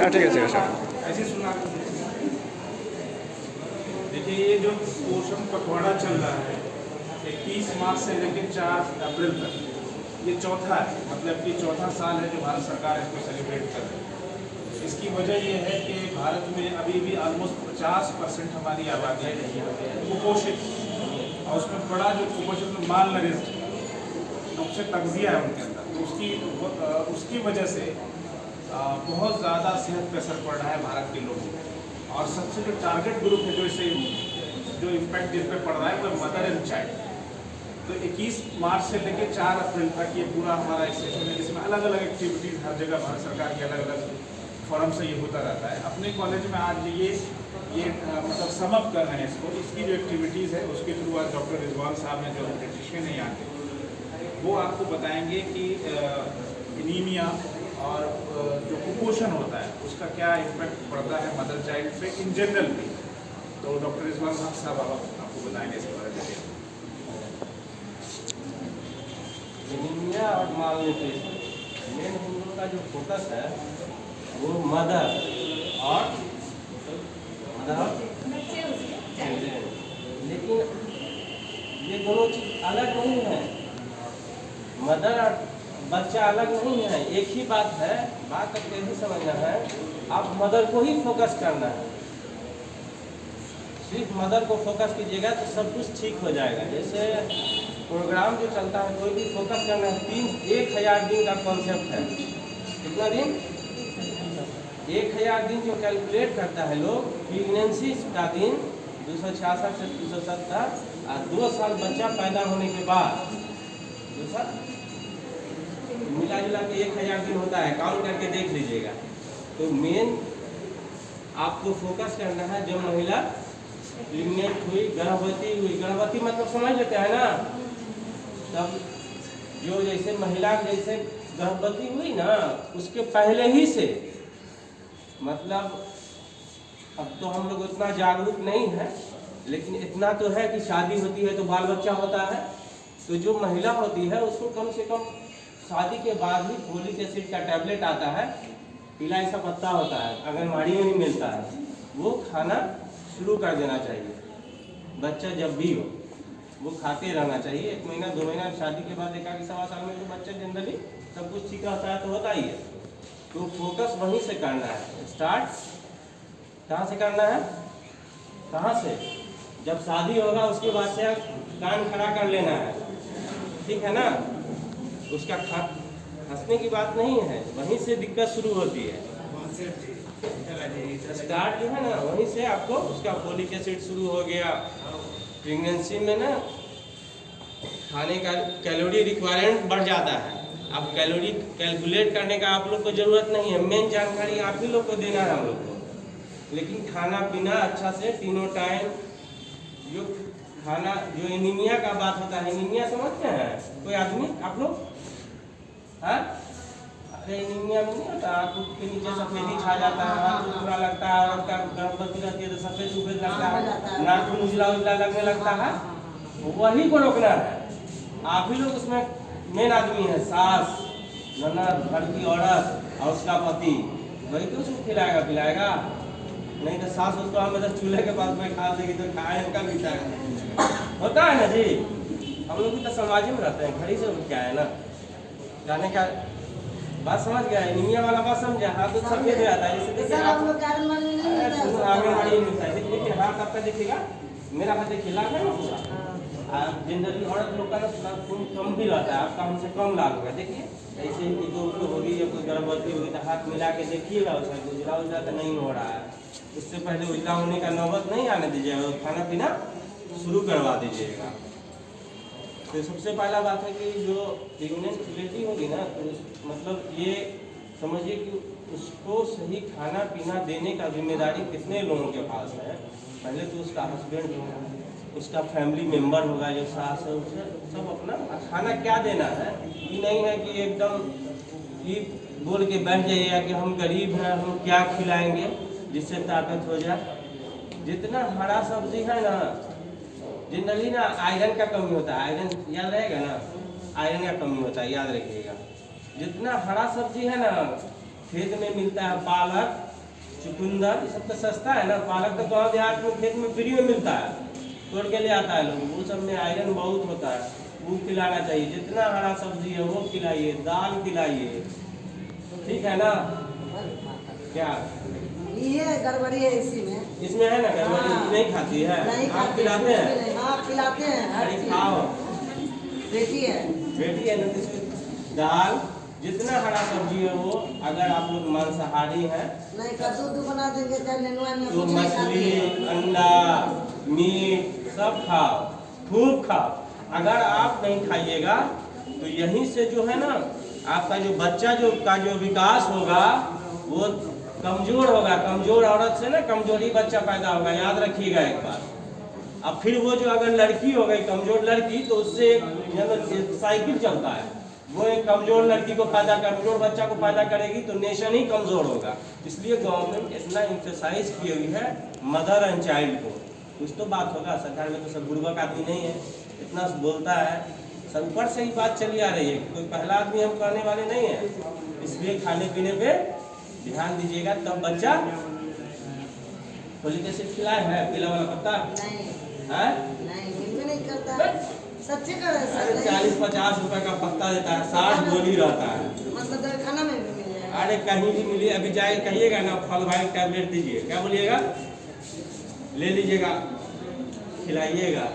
ठीक है सर। ऐसे सुना। देखिए ये जो पोषण पखवाड़ा चल रहा है 21 मार्च से लेकर 4 अप्रैल तक, ये चौथा है, मतलब कि चौथा साल है जो भारत सरकार इसको सेलिब्रेट कर रही है। इसकी वजह ये है कि भारत में अभी भी ऑलमोस्ट 50% हमारी आबादी कुपोषित, और उसमें बड़ा जो कुपोषित में माल नरिश्ड उससे तगजिया है उनके अंदर, तो उसकी वजह से बहुत ज़्यादा सेहत पे असर पड़ रहा है भारत के लोगों को। और सबसे जो टारगेट ग्रुप है जो इम्पैक्ट जिस पे पड़ रहा है वो मदर एंड चाइल्ड। तो 21 मार्च से लेकर 4 अप्रैल तक ये पूरा हमारा एक सेशन है जिसमें अलग अलग एक्टिविटीज़ हर जगह भारत सरकार की अलग अलग फोरम से ये होता रहता है। अपने कॉलेज में आज ये मतलब समअप कर रहे हैं इसको, इसकी जो एक्टिविटीज़ है उसके थ्रू आज डॉक्टर रिजवान साहब ने जो न्यूट्रिशन है यहाँ के, वो आपको बताएंगे कि एनीमिया और जो कुपोषण होता है उसका क्या इम्पैक्ट पड़ता है मदर चाइल्ड पे इन जनरल भी। तो डॉक्टर रिजवान साहब आपको बताएंगे इसके बारे में। एनीमिया और माल न्यूट्रिशन मेन हम लोग का जो फोकस है वो मदर और लेकिन ये दोनों चीज अलग नहीं है। मदर और बच्चा अलग नहीं है, एक ही बात है। बात अब यही समझना है, आप मदर को ही फोकस करना है। सिर्फ मदर को फोकस कीजिएगा तो सब कुछ ठीक हो जाएगा। जैसे प्रोग्राम जो चलता है कोई भी फोकस करना है। 1000 दिन का कॉन्सेप्ट है। कितना दिन? 1000 दिन जो कैलकुलेट करता है लोग, प्रेगनेंसी का दिन 266 से 270 और 2 साल बच्चा पैदा होने के बाद मिला जुला के 1000 दिन होता है। काउंट करके देख लीजिएगा। तो मेन आपको फोकस करना है जो महिला प्रेग्नेंट हुई, गर्भवती हुई, गर्भवती मतलब समझ लेते हैं ना, तब जो जैसे महिला जैसे गर्भवती हुई ना उसके पहले ही से, मतलब अब तो हम लोग उतना जागरूक नहीं है, लेकिन इतना तो है कि शादी होती है तो बाल बच्चा होता है। तो जो महिला होती है उसको कम से कम शादी के बाद ही फोलिक एसिड का टैबलेट आता है, पीला ऐसा पत्ता होता है, आंगनबाड़ी में ही मिलता है, वो खाना शुरू कर देना चाहिए। बच्चा जब भी हो वो खाते रहना चाहिए। 1 महीना 2 महीना, शादी के बाद 1 सवा साल में तो बच्चा जनरली सब कुछ ठीक रहता है तो होता ही है। तो फोकस वहीं से करना है। स्टार्ट कहाँ से करना है? कहाँ से? जब शादी होगा उसके बाद से कान खड़ा कर लेना है, ठीक है ना। उसका हंसने की बात नहीं है, वहीं से दिक्कत शुरू होती है। स्टार्ट जो है ना वहीं से आपको उसका फोलिक एसिड शुरू हो गया। प्रेगनेंसी में ना खाने का कैलोरी रिक्वायरमेंट बढ़ जाता है। अब कैलोरी कैलकुलेट करने का आप लोग को जरूरत नहीं है, मेन जानकारी आप ही लोग को देना है हम लोग को। लेकिन खाना पीना अच्छा से तीनों टाइम, जो खाना जो एनीमिया का बात होता है, एनीमिया समझते हैं कोई आदमी आप लोग? हाँ, अरे एनीमिया में नहीं होता, आँख के नीचे सफेदी छा जाता है, हाथ बुरा लगता है, और का गर्भवती रहती है तो सफेद सफेद लगता है, नाक में उजला उजला लगने लगता है, वही को रोकना है। आप ही लोग उसमें मेन आदमी है, सास, ननद, घर की औरत और उसका पति, वही तो उसको खिलाएगा पिलाएगा। नहीं तो सास उसको हम चूल्हे के पास में खा देगी तो खाए उनका भी होता है ना जी। हम लोग भी तो समाज में रहते हैं, घर ही से क्या है ना, जाने का बात समझ गया। एनीमिया वाला बात समझा? हाथ तो सब दे आता है। जैसे देखिए आंगनबाड़ी मिलता है, देखिए हाथ आपका देखिएगा, मेरा हाथ देखिए लाल है ना पूरा। जनरली औरत लोग का ना खून कम भी रहता है, आपका हमसे कम लाल होगा। देखिए ऐसे ही कोई होगी या कोई गर्भवती होगी तो हाथ मिला के देखिएगा, उसका उजला उजला तो नहीं हो रहा है। उससे पहले उजला होने का नौबत नहीं आने दीजिएगा, खाना पीना शुरू करवा दीजिएगा। तो सबसे पहला बात है कि जो प्रेग्नेंट लेडी होगी ना, तो मतलब ये समझिए कि उसको सही खाना पीना देने का जिम्मेदारी कितने लोगों के पास है। पहले तो उसका हस्बैंड होगा, उसका फैमिली मेंबर होगा, जो सास है, उसे सब अपना खाना क्या देना है। ये नहीं है कि एकदम ये बोल के बैठ जाइएगा कि हम गरीब हैं, हम क्या खिलाएंगे जिससे ताकत हो जाए। जितना हरा सब्जी है ना, जनरली ना आयरन का कमी होता है, आयरन याद रहेगा ना, आयरन का कमी होता है, याद रखिएगा। जितना हरा सब्जी है ना, खेत में मिलता है पालक, चुकंदर ये सब तो सस्ता है ना। पालक तो गाँव देहात में खेत में फ्री में मिलता है, तोड़ के ले आता है लोग। वो सब में आयरन बहुत होता है, वो खिलाना चाहिए। जितना हरा सब्जी है वो खिलाइए, दाल खिलाइए, ठीक है ना। क्या ये गड़बड़ी है इसी में, इसमें है ना गड़बड़ी? हाँ। नहीं खाती है? नहीं आप खाती, खिलाते हैं? हाँ खिलाते हैं, हर अरे चीज़। खाओ, बेटी है, बेटी है ना, तो इसमें दाल जितना हरा सब्जी है वो, अगर आप लोग मांसाहारी हैं नहीं कद्दू उद्दू बना देंगे चाहे नेनुआ में तो कुछ नहीं खाती मछली, है। अंडा, मीट सब खाओ, खूब खाओ। अगर आप नहीं खाइएगा तो यहीं से जो है ना आपका जो बच्चा जो विकास होगा वो कमजोर होगा। कमजोर औरत से ना कमजोरी बच्चा पैदा होगा, याद रखिएगा एक बार। अब फिर वो जो अगर लड़की हो गई कमजोर लड़की, तो उससे एक साइकिल चलता है, वो एक कमजोर लड़की को पैदा, कमजोर बच्चा को पैदा करेगी तो नेशन ही कमजोर होगा। इसलिए गवर्नमेंट इतना इम्फेसाइज की हुई है मदर एंड चाइल्ड को। कुछ तो बात होगा, सरकार में तो सब बुर्बक आदमी नहीं है, इतना बोलता है, सब ऊपर से ही बात चली आ रही है, कोई पहला आदमी हम कहने वाले नहीं है। इसलिए खाने पीने पे ध्यान दीजिएगा, तब बच्चा फोलिक एसिड खिलाए है, पीला वाला पत्ता नहीं है, नहीं मिलवे नहीं करता है, सच्चे कर रहे हैं सर। 40-50 रुपए का पत्ता देता है, 60 गोली रहता है। मतलब खाना में भी मिल जाएगा। अरे कहीं भी मिलिए, अभी जाए कहिएगा ना फल भाई टैबलेट दीजिए, क्या बोलिएगा, ले लीजिएगा, खिलाइएगा।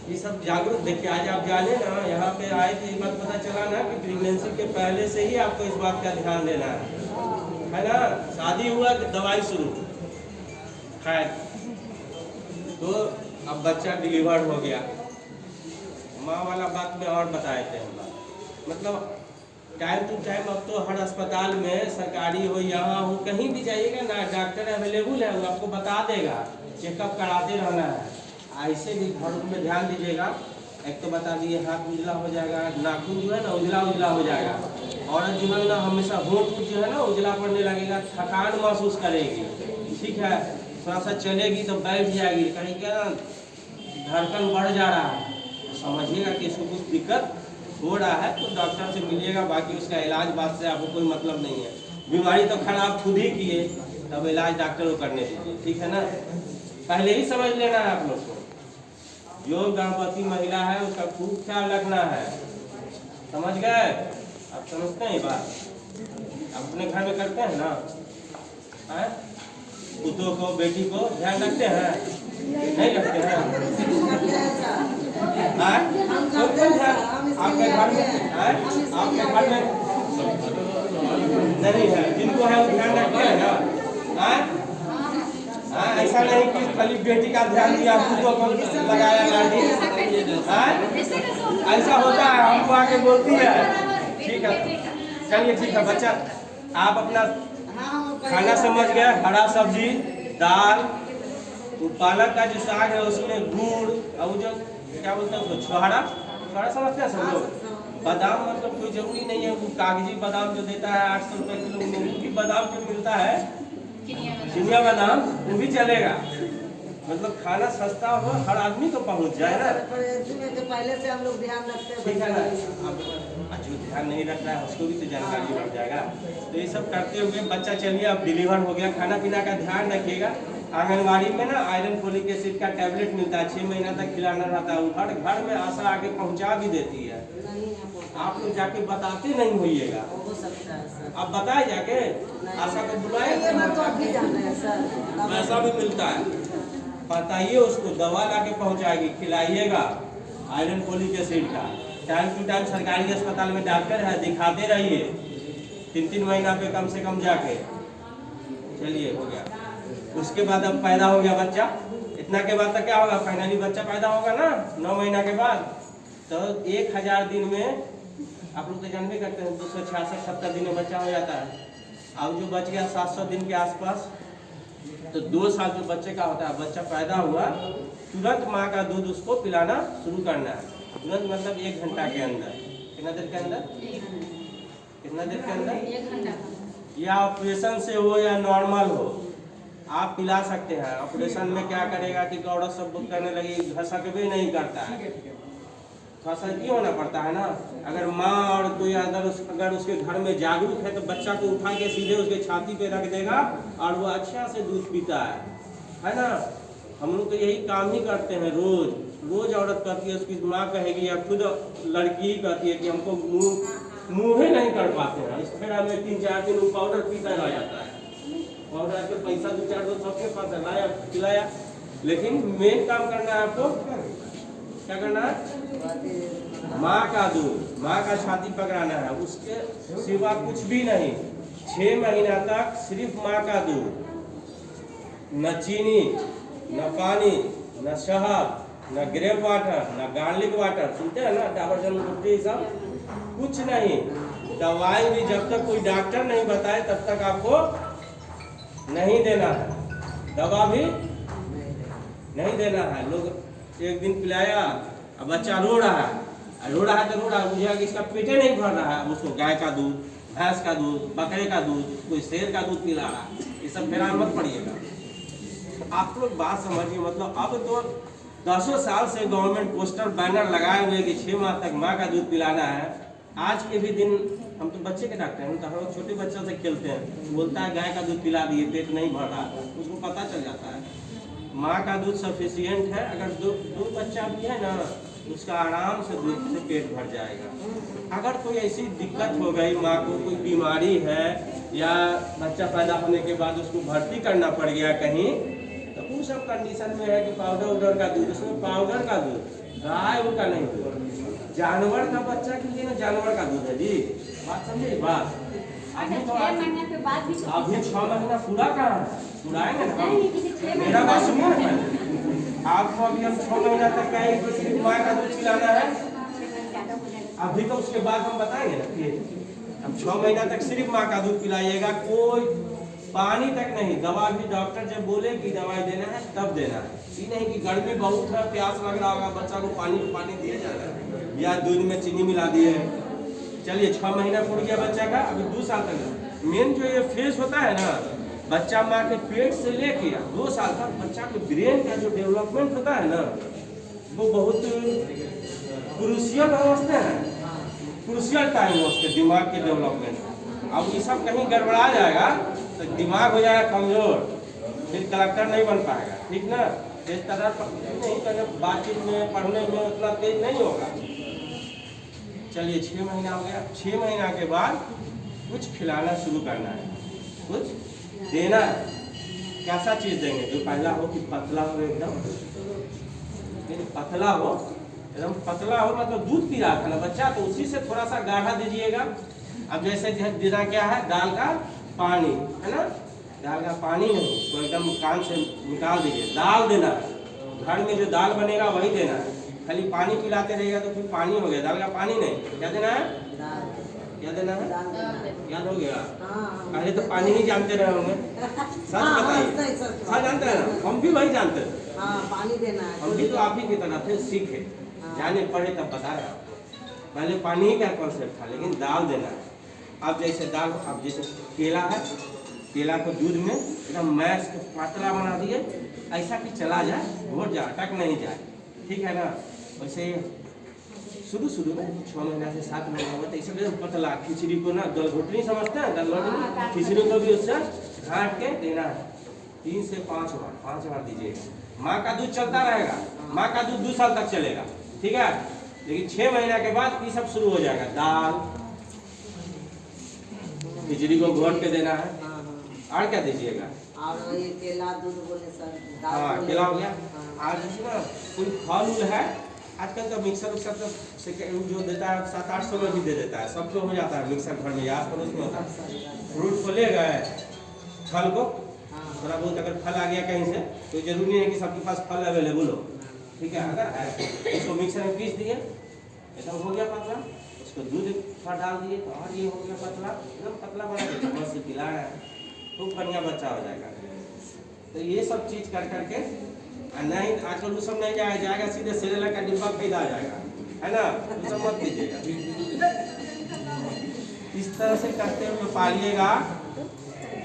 ये सब जागरूक देखिए। आज आप जाने ना यहाँ पे आए तो ये बात पता चला ना कि प्रेगनेंसी के पहले से ही आपको इस बात का ध्यान देना है ना। शादी हुआ कि दवाई शुरू, खैर तो अब बच्चा डिलीवर हो गया, माँ वाला बात में और बताए थे हम लोग। मतलब टाइम टू टाइम अब तो हर अस्पताल में, सरकारी हो यहाँ हो, कहीं भी जाइएगा ना डॉक्टर अवेलेबल है, वो आपको बता देगा, चेकअप कराते रहना है। ऐसे भी घर में ध्यान दीजिएगा। एक तो बता दिए हाथ उजला हो जाएगा, नाखून जो है ना उजला उजला हो जाएगा, औरत जो है ना हमेशा होंठ जो है ना उजला पड़ने लगेगा, थकान महसूस करेगी, ठीक है, थोड़ा सा चलेगी तो बैठ जाएगी, कहीं क्या धड़कन बढ़ जा रहा है, समझिएगा कि इसको कुछ दिक्कत हो रहा है तो डॉक्टर से मिलिएगा। बाकी उसका इलाज बात से आपको कोई मतलब नहीं है, बीमारी तो खराब खुद ही किए, तब इलाज डॉक्टर को करने दीजिए, ठीक है ना। पहले ही समझ लेना है आप लोग को, जो गर्भवती महिला है उसका खूब ख्याल रखना है, समझ गए। आप समझते हैं बात, अपने घर में करते हैं ना, पुतों को बेटी को ध्यान रखते हैं, नहीं रखते हैं? आपके घर में, आपके घर में नहीं है, जिनको है वो ध्यान रखते हैं ना। ऐसा नहीं कि खाली बेटी का ध्यान दिया, पुतों को लगाया लाठी, ऐसा होता है, हमको आके बोलती है, ठीक है चलिए ठीक है। बच्चा आप अपना खाना समझ गए, हरा सब्जी, दाल, पालक का जो साग है उसमें गुड़, और जो क्या बोलते हैं उसको छोहाड़ा, छोहाड़ा समझते हैं सब लोग। बादाम मतलब कोई जरूरी नहीं है, वो कागजी बादाम जो देता है 800 रुपये किलो, की बादाम जो मिलता है चिनिया बादाम, वो भी चलेगा। मतलब खाना सस्ता हो, हर आदमी तो पहुंच जाए ना, पहले से हम लोग ध्यान रखते हैं, ठीक है ना। अब जो ध्यान नहीं रख रहा है उसको भी तो जानकारी बढ़ जाएगा। तो ये सब करते हुए बच्चा चलिए अब डिलीवर हो गया। खाना पीना का ध्यान रखिएगा। आंगनबाड़ी में ना आयरन फोलिक एसिड का टैबलेट मिलता है, 6 महीना तक खिलाना रहता है, वो हर घर में आशा आके पहुंचा भी देती है। आप लोग जाके बताते नहीं होइएगा, आप बताए जाके आशा को बुलाए, पैसा भी मिलता है, बताइए उसको, दवा ला के पहुँचाएगी, खिलाइएगा आयरन फोलिक एसिड का। टाइम टू टाइम सरकारी अस्पताल में डॉक्टर है, दिखाते रहिए, 3-3 महीना पे कम से कम जाके। चलिए हो गया। उसके बाद अब पैदा हो गया बच्चा, इतना के बाद तक क्या होगा, फाइनली बच्चा पैदा होगा ना 9 महीना के बाद, तो 1000 दिन में आप लोग तो जानते करते हैं 266-70 दिन में बच्चा हो जाता है। अब जो बच गया 700 दिन के आसपास, तो 2 साल जो बच्चे का होता है, बच्चा पैदा हुआ तुरंत माँ का दूध उसको पिलाना शुरू करना है, तुरंत मतलब 1 घंटा के अंदर। कितना देर के अंदर, कितना देर के अंदर, 1 घंटा, या ऑपरेशन से हो या नॉर्मल हो आप पिला सकते हैं। ऑपरेशन में क्या करेगा कि औरत सब करने लगी, घसक भी नहीं करता है, थोड़ा सा क्यों होना पड़ता है ना। अगर माँ और कोई अगर उसके घर में जागरूक है तो बच्चा को उठा के सीधे उसके छाती पे रख देगा और वो अच्छा से दूध पीता है ना। हम लोग तो यही काम ही करते हैं रोज औरत कहती है, उसकी माँ कहेगी या खुद लड़की ही कहती है कि हमको मुँह ही नहीं कर पाते हैं। इस पर हमें 3-4 दिन वो पाउडर पीता रह जाता है, पाउडर के पैसा 2-4 सबके पास है, लाया खिलाया। लेकिन मेन काम करना है आपको, क्या करना है, माँ का दूध, माँ का छाती पकड़ाना है, उसके सिवा कुछ भी नहीं। 6 महीना तक सिर्फ माँ का दूध, न चीनी, न पानी, न शहद, न ग्रेप वाटर, न गार्लिक वाटर, सुनते हैं ना, डाबर जलूटी सब कुछ नहीं। दवाई भी जब तक कोई डॉक्टर नहीं बताए तब तक आपको नहीं देना है, दवा भी नहीं देना है। लोग एक दिन पिलाया, अब बच्चा रो रहा है तो रो रहा है, मुझे इसका पेटे नहीं भर रहा है, उसको गाय का दूध, भैंस का दूध, बकरे का दूध, कोई शेर का दूध पिला रहा है। ये सब फेरा मत पड़िएगा। आप लोग बात समझिए, मतलब अब तो 10 साल से गवर्नमेंट पोस्टर बैनर लगाए हुए कि 6 माह तक माँ का दूध पिलाना है। आज के भी दिन हम तो बच्चे के डॉक्टर हैं, तो हम लोग छोटे बच्चों से खेलते हैं, बोलता है गाय का दूध पिला दिए, पेट नहीं भर रहा, उसको पता चल जाता है माँ का दूध सफिशियंट है। अगर दो बच्चा भी है ना, उसका आराम से दूध से पेट भर जाएगा। अगर कोई ऐसी दिक्कत हो गई, माँ को कोई बीमारी है या बच्चा पैदा होने के बाद उसको भर्ती करना पड़ गया कहीं, तो वो सब कंडीशन में है कि पाउडर का दूध, उसमें पाउडर का दूध, गाय का नहीं दूध, जानवर का बच्चा के लिए ना जानवर का दूध है जी। बात समझे बात। अभी तो 6 महीने के बाद भी अभी 6 महीना पूरा कहाँ है, पूराएंगे ना। मेरा बात सुनिए ना, आपको अभी हम 6 महीना तक कहेंगे कि सिर्फ माँ का दूध पिलाना है, अभी तो उसके बाद हम बताएंगे ना कि अब 6 महीना तक सिर्फ माँ का दूध पिलाइएगा, कोई पानी तक नहीं। दवा भी डॉक्टर जब बोले कि दवाई देना है तब देना है, ये नहीं कि गर्मी बहुत है, प्यास लग रहा होगा, बच्चा को पानी दिए जा रहा है या दूध में चीनी मिला दिए। चलिए 6 महीना पूरा गया बच्चा का, अभी 2 साल तक मेन जो ये फेज होता है ना, बच्चा माँ के पेट से लेके 2 साल तक बच्चा के ब्रेन का जो डेवलपमेंट होता है ना, वो बहुत क्रूशियल अवस्था है, क्रूशियल टाइम है उसके दिमाग के डेवलपमेंट। अब ये सब कहीं गड़बड़ा जाएगा तो दिमाग हो जाएगा कमजोर, फिर कलेक्टर नहीं बन पाएगा, ठीक ना। इस तरह नहीं करना, बातचीत में पढ़ने में उतना तेज नहीं होगा। चलिए 6 महीना हो गया, 6 महीना के बाद कुछ खिलाना शुरू करना है, कुछ देना है। कैसा चीज देंगे, जो पहला हो कि पतला हो, एकदम पतला हो, एकदम पतला हो, मतलब दूध पी रहा था ना बच्चा, तो उसी से थोड़ा सा गाढ़ा दीजिएगा। अब जैसे देना क्या है, दाल का पानी है ना, दाल का पानी नहीं, तो एकदम कान से निकाल दीजिए, दाल देना है। घर में जो दाल बनेगा वही देना है। खाली पानी पिलाते रहेगा तो फिर पानी हो गया, दाल का पानी नहीं। क्या देना है, क्या देना है, याद हो गया। पहले तो पानी ही जानते रहे होंगे, सच बताइए, सच जानते हैं ना, हम भी वही जानते थे, पानी देना है। हम भी तो आप ही की तरह थे, सीखे, जाने पढ़े तब बता रहे आपको। पहले पानी ही का कॉन्सेप्ट था, लेकिन दाल देना है। अब जैसे दाल, अब जैसे केला है, केला को दूध में एकदम मैश के पतला बना दिए, ऐसा कि चला जाए, घोट जाए, अटक नहीं जाए, ठीक है ना। वैसे शुरू में 6 महीना से 7 महीना में तो इसलिए पतला खिचड़ी को ना गलघोटनी समझते हैं, गलघोटनी खिचड़ी को भी उससे घाट के देना है। 3 से 5 बार दीजिएगा। माँ का दूध चलता रहेगा, माँ का दूध 2 साल तक चलेगा, ठीक है। लेकिन 6 महीना के बाद ये सब शुरू हो जाएगा, दाल खिचड़ी को घोट के देना है। और क्या दीजिएगा, और ये केला दूध बोले सर, हाँ केला हो गया। आज ना कोई फल उल है, आजकल तो मिक्सर तो जो देता है 700-800 में भी दे देता है, सबको हो जाता है मिक्सर घर में, आस पड़ोस में होता है। फ्रूट को ले गए, फल को थोड़ा बहुत अगर फल आ गया कहीं से, तो जरूरी नहीं है कि सबके पास फल अवेलेबल हो, ठीक है। अगर उसको मिक्सर में पीस दिए, एकदम हो गया पतला, उसको दूध थोड़ा डाल दिए तो और ये हो गया पतला, एकदम पतला बना के चम्मच से पिला रहा है, खूब बढ़िया बच्चा हो जाएगा। तो ये सब चीज कर करके, नहीं आजकल वो सब नहीं जाएगा, सीधे सेरेलैक का डिब्बा खरीदा जाएगा, है ना, वो सब मत कीजिएगा। इस तरह से करते हुए पालिएगा,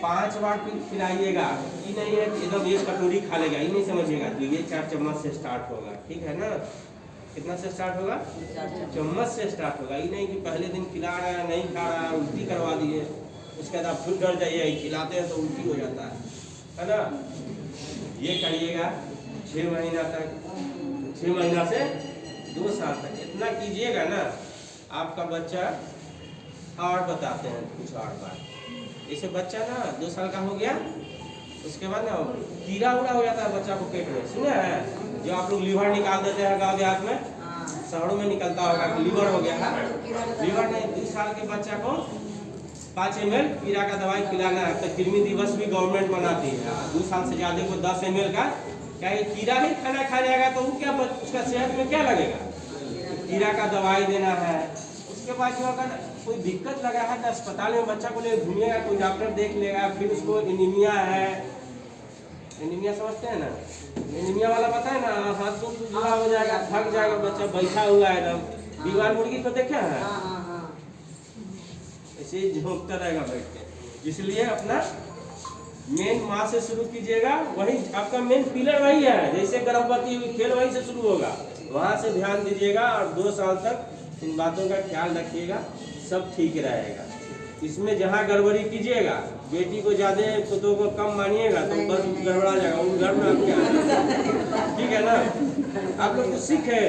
5 बार खिलाइएगा। ये नहीं है कि एकदम 1 कटोरी खा लेगा, ये नहीं समझिएगा, तो ये 4 चम्मच से स्टार्ट होगा, ठीक है ना। कितना से स्टार्ट होगा? चम्मच से स्टार्ट होगा। ये नहीं कि पहले दिन खिला रहा है, नहीं खा रहा है, उल्टी करवा दिए, उसके बाद आप फिर डर जाइए, खिलाते हैं तो उल्टी हो जाता है ना। ये करिएगा 6 महीना तक, 6 महीना से 2 साल तक इतना कीजिएगा ना, आपका बच्चा। और बताते हैं कुछ और बात, जैसे बच्चा ना 2 साल का हो गया, उसके बाद ना कीड़ा उड़ा हो जाता है बच्चा को पेट में, सुने हैं? जो आप लोग लीवर निकाल देते हैं गाँव देहात में, शहरों में निकलता होगा कि लीवर हो गया है। लीवर नहीं, 2 साल के बच्चा को 5 ml कीड़ा का दवाई पिलाना है। तो कृमि दिवस भी गवर्नमेंट मनाती है। 2 साल से ज़्यादा को 10 ml का, क्या ये कीड़ा ही खाना खा जाएगा तो वो क्या उसका सेहत में क्या लगेगा? कीड़ा का दवाई देना है। उसके बाद जो अगर कोई दिक्कत लगा है तो अस्पताल में बच्चा को ले घूमिएगा, कोई डॉक्टर देख लेगा, फिर उसको एनीमिया है, एनीमिया समझते हैं ना, एनीमिया वाला पता है ना, हाथ तो जुड़ा हो जाएगा, थक जाएगा बच्चा, बैठा हुआ है एकदम। बीमार मुर्गी को देखे हैं, ऐसे ही झोंकता रहेगा बैठ के। इसलिए अपना मेन माँ से शुरू कीजिएगा, वही आपका मेन पिलर वही है। जैसे गर्भवती हुई खेल वहीं से शुरू होगा, वहाँ से ध्यान दीजिएगा और 2 साल तक इन बातों का ख्याल रखिएगा, सब ठीक रहेगा। इसमें जहाँ गड़बड़ी कीजिएगा, बेटी को ज़्यादा पुतों को कम मानिएगा तो बस गड़बड़ा जाएगा, उन घर में आप क्या, ठीक है ना। आप लोग कुछ सीखे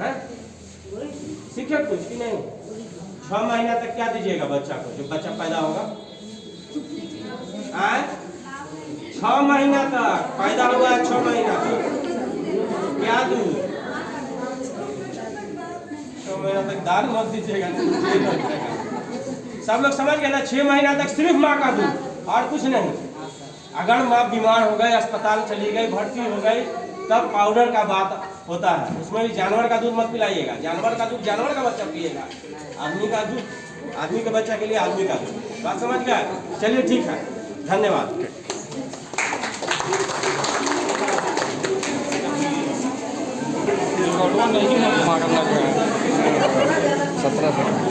हैं? सीखे कुछ कि नहीं? 6 महीना तक क्या दीजिएगा बच्चा को, जब बच्चा पैदा होगा? 6 महीना तक पैदा हुआ है, 6 महीना तक क्या दूध? 6 महीना तक दाल मत दीजिएगा, सब लोग समझ गए ना। 6 महीना तक सिर्फ माँ का दूध और कुछ नहीं। अगर माँ बीमार हो गई, अस्पताल चली गई, भर्ती हो गई, तब पाउडर का बात होता है। उसमें भी जानवर का दूध मत पिलाइएगा। जानवर का दूध जानवर का बच्चा पिएगा, आदमी का दूध आदमी के बच्चा के लिए आदमी का दूध। बात समझ गए? चलिए ठीक है, धन्यवाद। नहीं मालूम लग रहा है 17 से